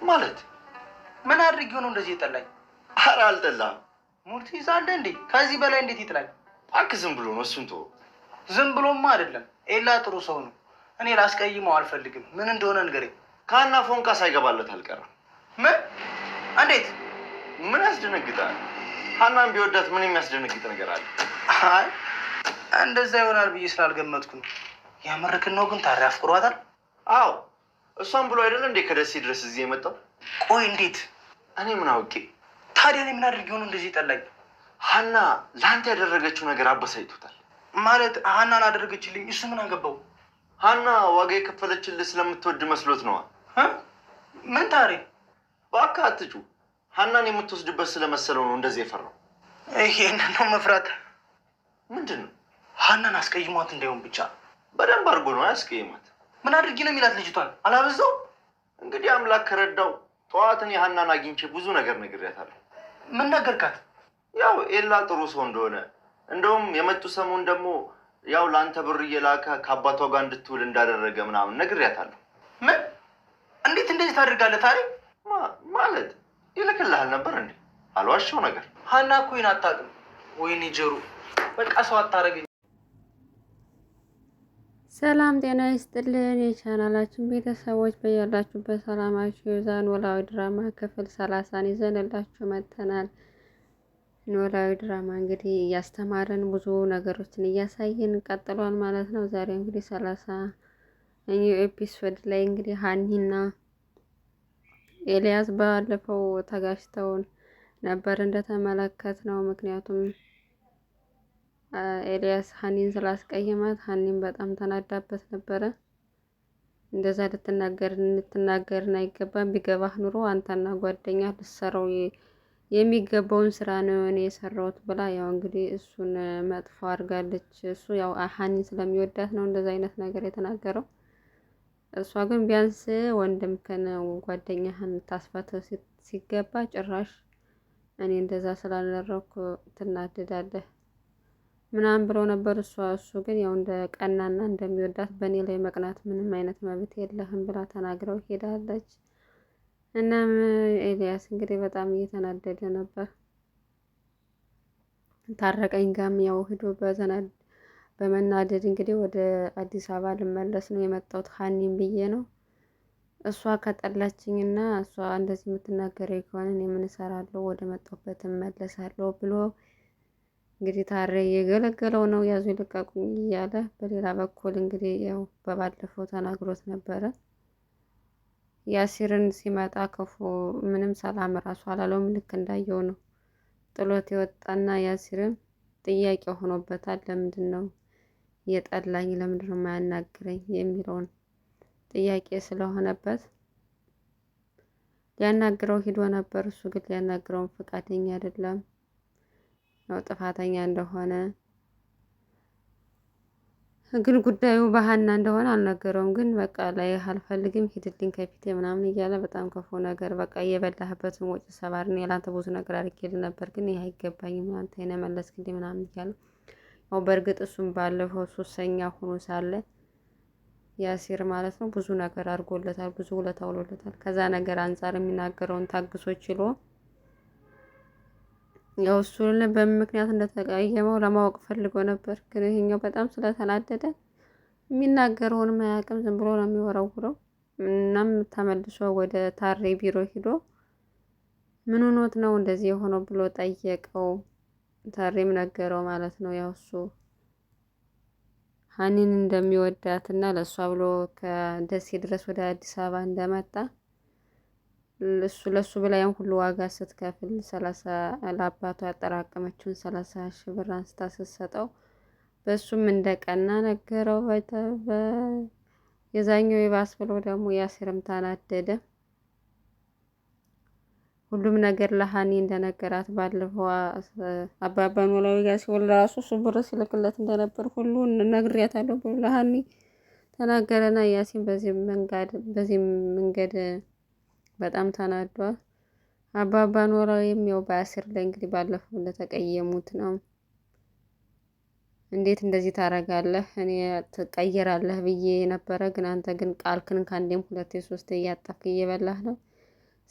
ማለት ምን አድርጌው ነው እንደዚህ የጠላኝ? ኧረ አልጠላም። ሙርት ይዛለ እንዴ? ከዚህ በላይ እንዴት ይጥላል? እባክህ ዝም ብሎ ነው። እሱን ተወው። ዝም ብሎማ አይደለም። ኤላ ጥሩ ሰው ነው። እኔ ላስቀይመው አልፈልግም። ምን እንደሆነ ንገረኝ። ከሀና ፎንቃ ሳይገባለት አልቀረም። ምን? እንዴት? ምን ያስደነግጣል? ሀናን ቢወዳት ምን የሚያስደነግጥ ነገር አለ? አይ እንደዛ ይሆናል ብዬ ስላልገመትኩ ነው። ያመረክን ነው ግን ታዲያ አፍቅሯታል? አዎ እሷን ብሎ አይደለ እንዴ ከደሴ ድረስ እዚህ የመጣው? ቆይ እንዴት? እኔ ምን አውቄ? ታዲያ እኔ ምን አድርጌው ነው እንደዚህ ጠላኝ? ሀና ለአንተ ያደረገችው ነገር አበሳይቶታል። ማለት ሀናን አደረገችልኝ፣ እሱ ምን አገባው? ሀና ዋጋ የከፈለችልህ ስለምትወድ መስሎት ነዋ። ምን ታዲያ? እባክህ አትጩ። ሀናን የምትወስድበት ስለመሰለው ነው እንደዚህ የፈራው። ይሄንን ነው መፍራት? ምንድን ነው? ሀናን አስቀይሟት እንዳይሆን ብቻ። በደንብ አድርጎ ነው ያስቀይሟት። ምን አድርጊ ነው የሚላት ልጅቷን? አላበዛው? እንግዲህ አምላክ ከረዳው ጠዋትን የሀናን አግኝቼ ብዙ ነገር ነግሬያታለሁ። ምን ነገርካት? ያው ኤላ ጥሩ ሰው እንደሆነ፣ እንደውም የመጡ ሰሞን ደግሞ ያው ለአንተ ብር እየላከ ከአባቷ ጋር እንድትውል እንዳደረገ ምናምን ነግሬያታለሁ። ምን? እንዴት እንደዚህ ታደርጋለህ ታዲያ? ማለት ይልክልሃል ነበር እንዴ? አልዋሸው ነገር። ሀና እኮ ይህን አታውቅም። ወይኔ ጀሩ፣ በቃ ሰው አታረገኝ። ሰላም ጤና ይስጥልን የቻናላችን ቤተሰቦች፣ በያላችሁበት ሰላማችሁ ይብዛ። ኖላዊ ድራማ ክፍል 30ን ይዘንላችሁ መጥተናል። ኖላዊ ድራማ እንግዲህ እያስተማረን ብዙ ነገሮችን እያሳየን ቀጥሏል ማለት ነው። ዛሬ እንግዲህ 30ኛው ኤፒሶድ ላይ እንግዲህ ሀኒና ኤልያስ ባለፈው ተጋጭተውን ነበር እንደተመለከት ነው። ምክንያቱም ኤልያስ ሀኒን ስላስቀየማት ሀኒን በጣም ተናዳበት ነበረ። እንደዛ ልትናገርን አይገባም። ቢገባህ ኑሮ አንተና ጓደኛ ልትሰራው የሚገባውን ስራ ነው እኔ የሰራሁት ብላ ያው እንግዲህ እሱን መጥፎ አድርጋለች። እሱ ያው ሀኒን ስለሚወዳት ነው እንደዛ አይነት ነገር የተናገረው። እሷ ግን ቢያንስ ወንድምህን ጓደኛህን ታስፈተው ሲገባ ጭራሽ እኔ እንደዛ ስላልደረኩ ትናደዳለህ ምናምን ብሎ ነበር እሱ ግን ያው እንደ ቀናና እንደሚወዳት በእኔ ላይ መቅናት ምንም አይነት መብት የለህም ብላ ተናግረው ሄዳለች። እናም ኤልያስ እንግዲህ በጣም እየተናደደ ነበር። ታረቀኝ ጋም ያው ሂዶ በመናደድ እንግዲህ ወደ አዲስ አበባ ልመለስ ነው የመጣሁት ሀኒን ብዬ ነው። እሷ ከጠላችኝና እሷ እንደዚህ የምትናገረኝ ከሆነ እኔ ምን እሰራለሁ? ወደ መጣሁበት እመለሳለሁ ብሎ እንግዲህ ታሬ እየገለገለው ነው። ያዙ ይልቀቁኝ እያለ በሌላ በኩል እንግዲህ ያው በባለፈው ተናግሮት ነበረ። ያሲርን ሲመጣ ክፉ ምንም ሰላም ራሱ አላለውም። ልክ እንዳየው ነው ጥሎት የወጣና ያሲርም ጥያቄ ሆኖበታል። ለምንድን ነው የጠላኝ? ለምንድን ነው የማያናግረኝ? የሚለውን ጥያቄ ስለሆነበት ሊያናግረው ሂዶ ነበር። እሱ ግን ሊያናግረውን ፈቃደኛ አይደለም። ነው ጥፋተኛ እንደሆነ ግን ጉዳዩ በሀና እንደሆነ አልነገረውም። ግን በቃ ላይ አልፈልግም ሂድልኝ ከፊቴ ምናምን እያለ በጣም ክፉ ነገር በቃ እየበላህበትን ወጪ ሰባርን ያላንተ ብዙ ነገር አድርጌልህ ነበር ግን ይህ አይገባኝም አንተ የመለስክልኝ ምናምን እያለ ያው በእርግጥ እሱም ባለፈው ሱሰኛ ሆኖ ሳለ ያሲር ማለት ነው ብዙ ነገር አድርጎለታል፣ ብዙ ውለታ ውሎለታል። ከዛ ነገር አንጻር የሚናገረውን ታግሶ ችሎ ያው እሱን በምን ምክንያት እንደተቀየመው ለማወቅ ፈልጎ ነበር። ግን ይሄኛው በጣም ስለተናደደ የሚናገረውንም አያውቅም፣ ዝም ብሎ ነው የሚወረውረው። እናም ተመልሶ ወደ ታሬ ቢሮ ሂዶ ምን ሆኖት ነው እንደዚህ የሆነው ብሎ ጠየቀው። ታሬም ነገረው ማለት ነው ያው እሱ ሀኒን እንደሚወዳትና ለእሷ ብሎ ከደሴ ድረስ ወደ አዲስ አበባ እንደመጣ ለሱ ብላ ያን ሁሉ ዋጋ ስትከፍል 30 ለአባቷ ያጠራቀመችውን 30,000 ብር አንስታ ስትሰጠው በሱም እንደቀና ነገረው። የዛኛው ይባስ ብሎ ደግሞ ያሲርም ተናደደ። ሁሉም ነገር ለሀኒ እንደነገራት ባለፈው አባባ ኖላዊ ጋር ሲወል ራሱ እሱ ብር ሲልክለት እንደነበር ሁሉ ነግሬያታለሁ ብሎ ለሀኒ ተናገረና ያሲን በዚህ መንገድ በጣም ተናዷል። አባባ ኖላዊም ያው በያሲር ላይ እንግዲህ ባለፈው እንደተቀየሙት ነው። እንዴት እንደዚህ ታረጋለህ? እኔ ትቀየራለህ ብዬ ነበረ፣ ግን አንተ ግን ቃልክን ከአንዴም 2 3 እያጠፍክ እየበላህ ነው።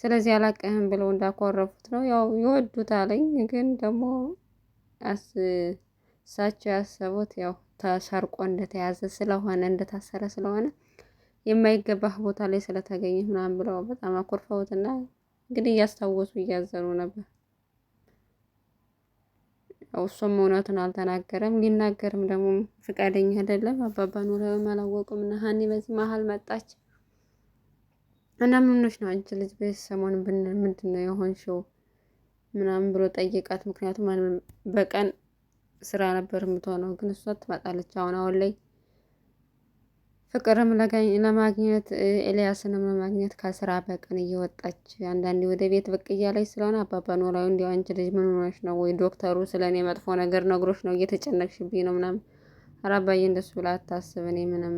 ስለዚህ አላቀህም ብለው እንዳኮረፉት ነው። ያው ይወዱታለኝ ግን ደግሞ እሳቸው ያሰቡት ያው ተሰርቆ እንደተያዘ ስለሆነ እንደታሰረ ስለሆነ የማይገባህ ቦታ ላይ ስለተገኘ ምናምን ብለው በጣም አኮርፈውትና እንግዲህ እያስታወሱ እያዘኑ ነበር። ያው እሱም እውነቱን አልተናገረም፣ ሊናገርም ደግሞ ፍቃደኛ አይደለም። አባባ ኖላዊም አላወቁም እና ሀኒ በዚህ መሀል መጣች እና ምን ሆነሽ ነው አንቺ ልጅ በሰሞኑን ምንድን ነው የሆንሽው ምናምን ብሎ ጠየቃት። ምክንያቱም በቀን ስራ ነበር የምትሆነው፣ ግን እሷ ትመጣለች አሁን ላይ ፍቅርም ለማግኘት ኤልያስንም ለማግኘት ከስራ በቀን እየወጣች አንዳንዴ ወደ ቤት ብቅ እያለች ስለሆነ አባባ ኖላዊ እንዲያው አንቺ ልጅ ምን ሆነሽ ነው ወይ ዶክተሩ ስለ እኔ መጥፎ ነገር ነግሮሽ ነው እየተጨነቅሽብኝ ነው ምናምን። ኧረ አባዬ እንደሱ ብላ አታስብ፣ እኔ ምንም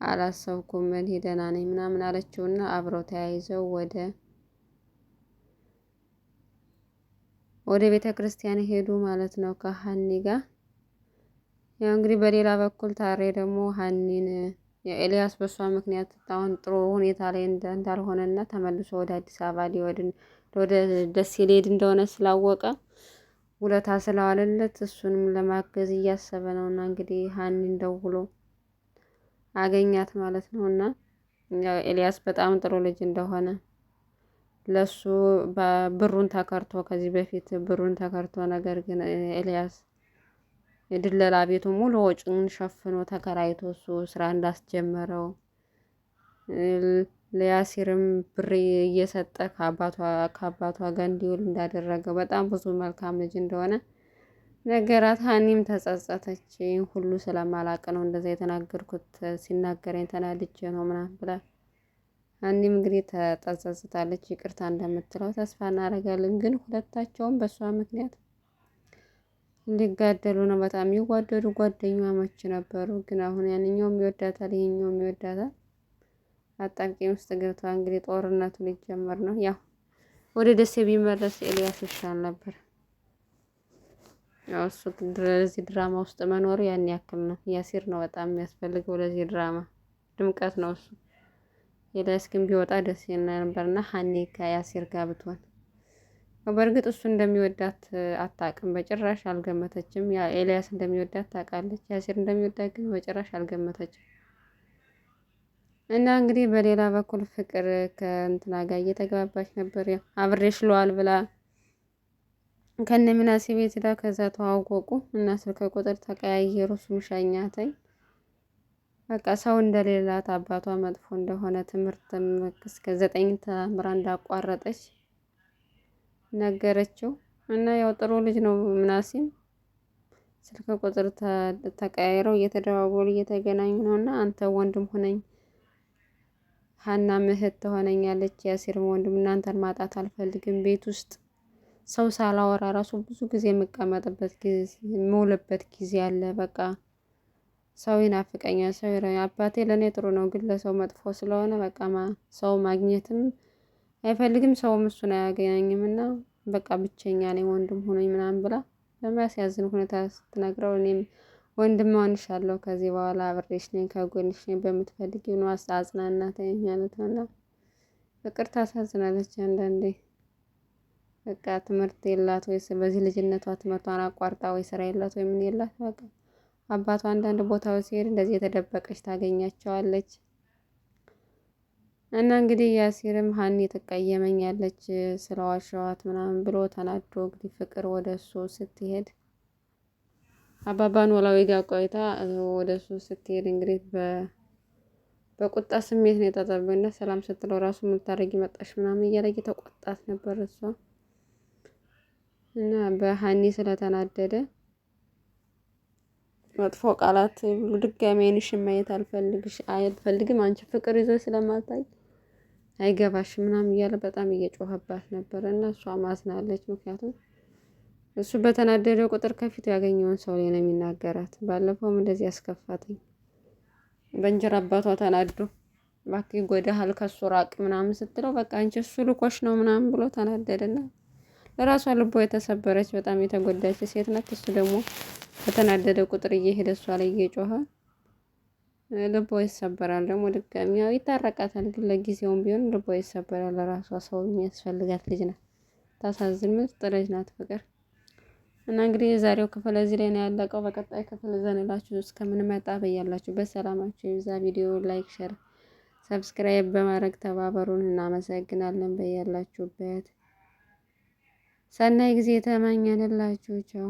አላሰብኩም፣ እኔ ደህና ነኝ ምናምን አለችውና አብረው ተያይዘው ወደ ቤተ ክርስቲያን ሄዱ ማለት ነው ከሀኒ ጋር። ያው እንግዲህ በሌላ በኩል ታሬ ደግሞ ሀኒን ኤልያስ በሷ ምክንያት አሁን ጥሩ ሁኔታ ላይ እንዳልሆነና ተመልሶ ወደ አዲስ አበባ ወደ ደሴ ሊሄድ እንደሆነ ስላወቀ ውለታ ስለዋለለት እሱንም ለማገዝ እያሰበ ነው። እና እንግዲህ ሀኒን ደውሎ አገኛት ማለት ነው። እና ያው ኤልያስ በጣም ጥሩ ልጅ እንደሆነ ለሱ ብሩን ተከርቶ ከዚህ በፊት ብሩን ተከርቶ ነገር ግን ኤልያስ የድለላ ቤቱ ሙሉ ወጪውን ሸፍኖ ተከራይቶ እሱ ስራ እንዳስጀመረው ለያሲርም ብር እየሰጠ ከአባቷ ጋር እንዲውል እንዳደረገው በጣም ብዙ መልካም ልጅ እንደሆነ ነገራት። ሀኒም ተጸጸተች። ሁሉ ስለማላቅ ነው እንደዛ የተናገርኩት፣ ሲናገረኝ ተናድጄ ነው ምናምን ብላ ሀኒም እንግዲህ ተጸጽታለች። ይቅርታ እንደምትለው ተስፋ እናደርጋለን። ግን ሁለታቸውም በእሷ ምክንያት ሊጋደሉ ነው። በጣም የሚዋደዱ ጓደኛሞች ነበሩ። ግን አሁን ያንኛውም ይወዳታል፣ ይሄኛውም ይወዳታል። አጣብቂኝ ውስጥ ገብቷ እንግዲህ ጦርነቱ ሊጀመር ነው። ያው ወደ ደሴ ቢመለስ ኤልያስ ይሻል ነበር። ያው እሱ ለዚህ ድራማ ውስጥ መኖሩ ያን ያክል ነው። ያሲር ነው በጣም የሚያስፈልገው ለዚህ ድራማ ድምቀት ነው እሱ። ኤልያስ ግን ቢወጣ ደስ ይል ነበርና ሀኒ ከያሲር ጋር ብትሆን በእርግጥ እሱ እንደሚወዳት አታውቅም፣ በጭራሽ አልገመተችም። ያ ኤልያስ እንደሚወዳት ታውቃለች፣ ያሲር እንደሚወዳት ግን በጭራሽ አልገመተችም። እና እንግዲህ በሌላ በኩል ፍቅር ከእንትና ጋር እየተግባባች ነበር። ያው አብሬሽ ለዋል ብላ ከነ ምናሴ ቤት ሄዳ ከዛ ተዋወቁ እና ስልክ ቁጥር ተቀያየሩ። እሱም ሸኛተኝ በቃ ሰው እንደሌላት አባቷ መጥፎ እንደሆነ ትምህርትም እስከ 9 ተምራ እንዳቋረጠች ነገረችው። እና ያው ጥሩ ልጅ ነው ምናሴም። ስልክ ቁጥር ተቀያይረው እየተደዋወሉ እየተገናኙ ነው። እና አንተ ወንድም ሆነኝ፣ ሀና እህት ትሆነኛለች፣ ያሲርም ወንድም፣ እናንተን ማጣት አልፈልግም። ቤት ውስጥ ሰው ሳላወራ ራሱ ብዙ ጊዜ የምቀመጥበት ጊዜ የምውልበት ጊዜ አለ። በቃ ሰው ይናፍቀኛል። አባቴ ለእኔ ጥሩ ነው፣ ግን ለሰው መጥፎ ስለሆነ በቃ ሰው ማግኘትም አይፈልግም፣ ሰውም እሱን አያገናኝም። እና በቃ ብቸኛ ነኝ ወንድም ሆኖኝ ምናምን ብላ በሚያሳዝን ሁኔታ ስትነግረው እኔም ወንድም ሆንሻለሁ ከዚህ በኋላ አብሬሽ ነኝ ከጎንሽ ነኝ በምትፈልጊው ነው አጽናናተኝ ማለት ነው። እና ፍቅር ታሳዝናለች አንዳንዴ። በቃ ትምህርት የላት ወይ በዚህ ልጅነቷ ትምህርቷን አቋርጣ ወይ ስራ የላት ወይ ምን የላት። በቃ አባቷ አንዳንድ ቦታዎች ሲሄድ እንደዚህ የተደበቀች ታገኛቸዋለች። እና እንግዲህ ያሲርም ሀኒ ትቀየመኛለች ስለዋሸዋት ምናምን ብሎ ተናዶ እንግዲህ ፍቅር ወደ እሱ ስትሄድ አባባ ኖላዊ ጋር ቆይታ ወደ እሱ ስትሄድ እንግዲህ በቁጣ ስሜት ነው የተጠበና ሰላም ስትለው ራሱ የምታረጊ መጣሽ ምናምን እያለ እየተቆጣት ነበር እሷ። እና በሀኒ ስለተናደደ መጥፎ ቃላት ድጋሚ ዓይንሽን ማየት አልፈልግም፣ አንቺ ፍቅር ይዞ ስለማታይ አይገባሽም ምናምን እያለ በጣም እየጮኸባት ነበር። እና እሷ ማዝናለች። ምክንያቱም እሱ በተናደደ ቁጥር ከፊቱ ያገኘውን ሰው ላይ ነው የሚናገራት። ባለፈውም እንደዚህ ያስከፋትኝ በእንጀራ አባቷ ተናዶ እባክህ ይጎዳሃል ከሱ ራቅ ምናምን ስትለው በቃ አንቺ እሱ ልኮሽ ነው ምናምን ብሎ ተናደደና ለራሷ ልቦ የተሰበረች በጣም የተጎዳች ሴት ናት። እሱ ደግሞ በተናደደ ቁጥር እየሄደ እሷ ላይ እየጮኸ ልቧ ይሰበራል። ደግሞ ድጋሚ ያው ይታረቃታል፣ ግን ለጊዜውም ቢሆን ልቧ ይሰበራል። ለራሷ ሰው የሚያስፈልጋት ልጅ ናት። ታሳዝን፣ ምርጥ ልጅ ናት ፍቅር። እና እንግዲህ የዛሬው ክፍል እዚህ ላይ ነው ያለቀው። በቀጣይ ክፍል ዘንላችሁ እስከምንመጣ በያላችሁበት ሰላማችሁ ይብዛ። ቪዲዮ ላይክ፣ ሸር፣ ሰብስክራይብ በማድረግ ተባበሩን። እናመሰግናለን። በያላችሁበት ሰናይ ጊዜ ተመኘንላችሁ። ቻው